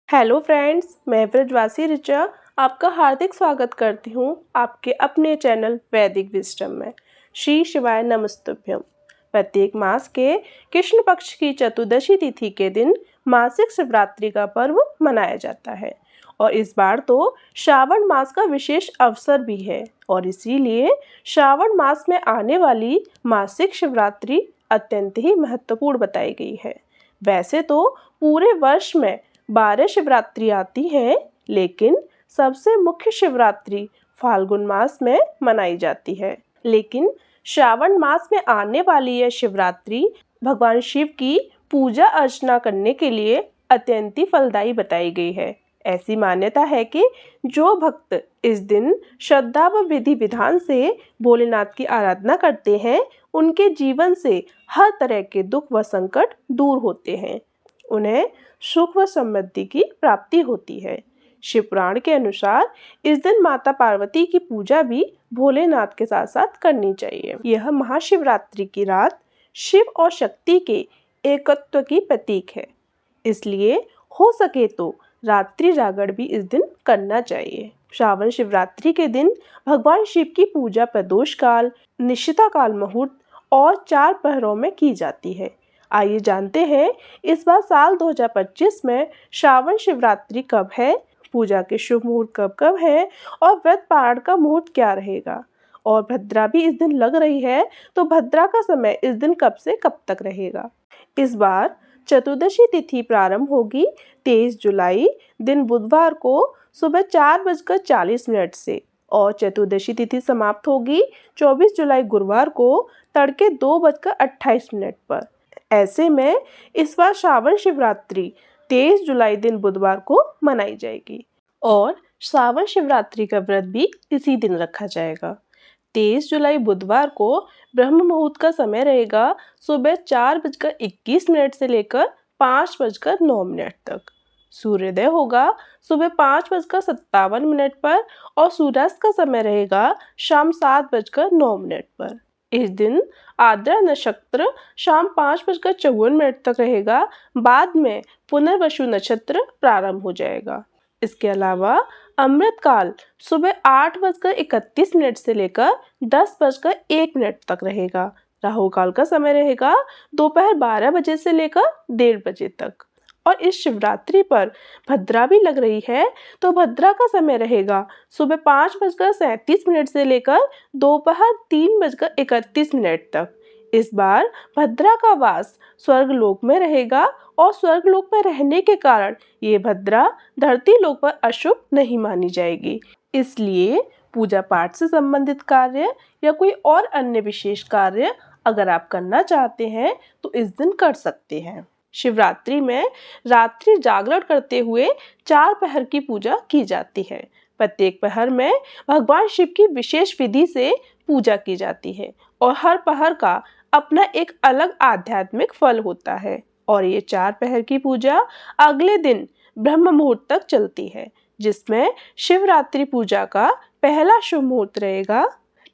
Hello friends, मैं ब्रजवासी ऋचा आपका हार्दिक स्वागत करती हूँ आपके अपने चैनल वैदिक विजडम में। श्री शिवाय नमस्तुभ्यम। प्रत्येक मास के कृष्ण पक्ष की चतुर्दशी तिथि के दिन मासिक शिवरात्रि का पर्व मनाया जाता है और इस बार तो श्रावण मास का विशेष अवसर भी है और इसीलिए श्रावण मास में आने वाली मासिक शिवरात्रि अत्यंत ही महत्वपूर्ण बताई गई है। वैसे तो पूरे वर्ष में 12 शिवरात्रि आती हैं, लेकिन सबसे मुख्य शिवरात्रि फाल्गुन मास में मनाई जाती है। लेकिन श्रावण मास में आने वाली यह शिवरात्रि भगवान शिव की पूजा अर्चना करने के लिए अत्यंत ही फलदायी बताई गई है। ऐसी मान्यता है कि जो भक्त इस दिन श्रद्धा व विधि विधान से भोलेनाथ की आराधना करते हैं, उनके जीवन से हर तरह के दुख व संकट दूर होते हैं। उन्हें सुख व समृद्धि की प्राप्ति होती है। शिव पुराण के अनुसार इस दिन माता पार्वती की पूजा भी भोलेनाथ के साथ साथ करनी चाहिए। यह महाशिवरात्रि की रात शिव और शक्ति के एकत्व की प्रतीक है, इसलिए हो सके तो रात्रि जागरण भी इस दिन करना चाहिए। श्रावण शिवरात्रि के दिन भगवान शिव की पूजा प्रदोष काल, निशिता काल मुहूर्त और 4 पहरों में की जाती है। आइए जानते हैं इस बार साल 2025 में श्रावण शिवरात्रि कब है, पूजा के शुभ मुहूर्त कब कब है और व्रत पारण का मुहूर्त क्या रहेगा। और भद्रा भी इस दिन लग रही है, तो भद्रा का समय इस दिन कब से कब तक रहेगा। इस बार चतुर्दशी तिथि प्रारंभ होगी 23 जुलाई दिन बुधवार को सुबह 4:40 से और चतुर्दशी तिथि समाप्त होगी 24 जुलाई गुरुवार को तड़के 2:28 पर। ऐसे में इस बार श्रावण शिवरात्रि 23 जुलाई दिन बुधवार को मनाई जाएगी और श्रावण शिवरात्रि का व्रत भी इसी दिन रखा जाएगा। 23 जुलाई बुधवार को ब्रह्म मुहूर्त का समय रहेगा सुबह 4:21 से लेकर 5:09 तक। सूर्योदय होगा सुबह 5:57 पर और सूर्यास्त का समय रहेगा शाम 7:09 पर। इस दिन आद्रा नक्षत्र शाम 5:54 तक रहेगा। बाद में पुनर्वसु नक्षत्र प्रारंभ हो जाएगा। इसके अलावा अमृत काल सुबह 8:31 से लेकर 10:01 तक रहेगा। राहु काल का समय रहेगा दोपहर 12 बजे से लेकर 1:30 बजे तक। और इस शिवरात्रि पर भद्रा भी लग रही है, तो भद्रा का समय रहेगा सुबह 5:37 से लेकर दोपहर 3:31 तक। इस बार भद्रा का वास स्वर्गलोक में रहेगा और स्वर्गलोक में रहने के कारण ये भद्रा धरती लोक पर अशुभ नहीं मानी जाएगी। इसलिए पूजा पाठ से संबंधित कार्य या कोई और अन्य विशेष कार्य अगर आप करना चाहते हैं तो इस दिन कर सकते हैं। शिवरात्रि में रात्रि जागरण करते हुए 4 पहर की पूजा की जाती है। प्रत्येक पहर में भगवान शिव की विशेष विधि से पूजा की जाती है और हर पहर का अपना एक अलग आध्यात्मिक फल होता है। और ये 4 पहर की पूजा अगले दिन ब्रह्म मुहूर्त तक चलती है, जिसमें शिवरात्रि पूजा का पहला शुभ मुहूर्त रहेगा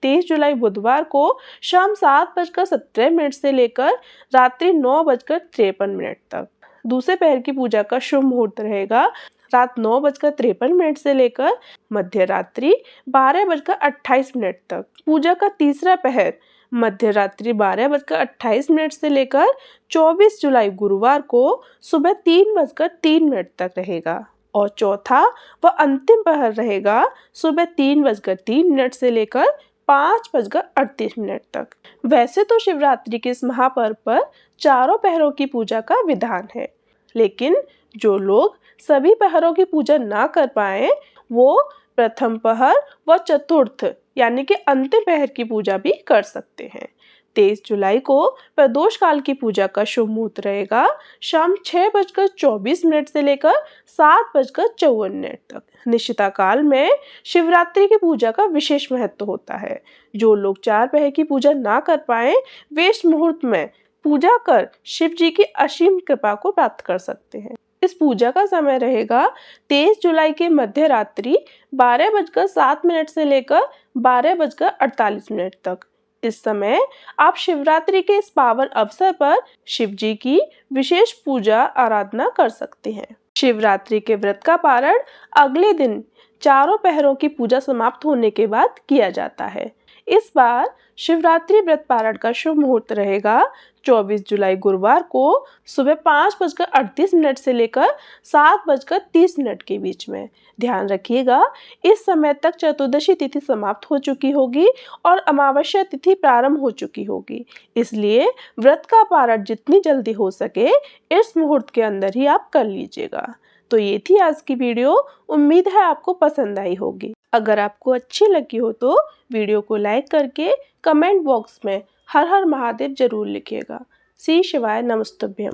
23 जुलाई बुधवार को शाम 7:17 से लेकर रात्रि 9:53 तक। दूसरे पहर की पूजा का शुभ मुहूर्त रहेगा रात 9:53 से लेकर मध्य रात्रि 12:28 तक। पूजा का तीसरा पहर मध्य रात्रि 12:28 से लेकर 24 जुलाई गुरुवार को सुबह 3:03 तक रहेगा और चौथा व अंतिम पहर रहेगा सुबह 3:03 से लेकर 5:38 तक। वैसे तो शिवरात्रि के इस महापर्व पर चारों पहरों की पूजा का विधान है, लेकिन जो लोग सभी पहरों की पूजा ना कर पाए, वो प्रथम पहर व चतुर्थ यानी कि अंतिम पहर की पूजा भी कर सकते हैं। 23 जुलाई को प्रदोष काल की पूजा का शुभ मुहूर्त रहेगा शाम 6:24 से लेकर 7:54 तक। निशिता काल में शिवरात्रि की पूजा का विशेष महत्व होता है। जो लोग 4 पहर की पूजा ना कर पाए, वे इस मुहूर्त में पूजा कर शिव जी की असीम कृपा को प्राप्त कर सकते हैं। इस पूजा का समय रहेगा 23 जुलाई के मध्य रात्रि 12:07 से लेकर 12:48 तक। इस समय आप शिवरात्रि के इस पावन अवसर पर शिव जी की विशेष पूजा आराधना कर सकते हैं। शिवरात्रि के व्रत का पारण अगले दिन चारों पहरों की पूजा समाप्त होने के बाद किया जाता है। इस बार शिवरात्रि व्रत पारण का शुभ मुहूर्त रहेगा 24 जुलाई गुरुवार को सुबह 5:38 से लेकर 7:30 के बीच में। ध्यान रखिएगा, इस समय तक चतुर्दशी तिथि समाप्त हो चुकी होगी और अमावस्या तिथि प्रारंभ हो चुकी होगी। इसलिए व्रत का पारण जितनी जल्दी हो सके इस मुहूर्त के अंदर ही आप कर लीजिएगा। तो ये थी आज की वीडियो। उम्मीद है आपको पसंद आई होगी। अगर आपको अच्छी लगी हो तो वीडियो को लाइक करके कमेंट बॉक्स में हर हर महादेव जरूर लिखिएगा। श्री शिवाय नमस्तुभ्यम।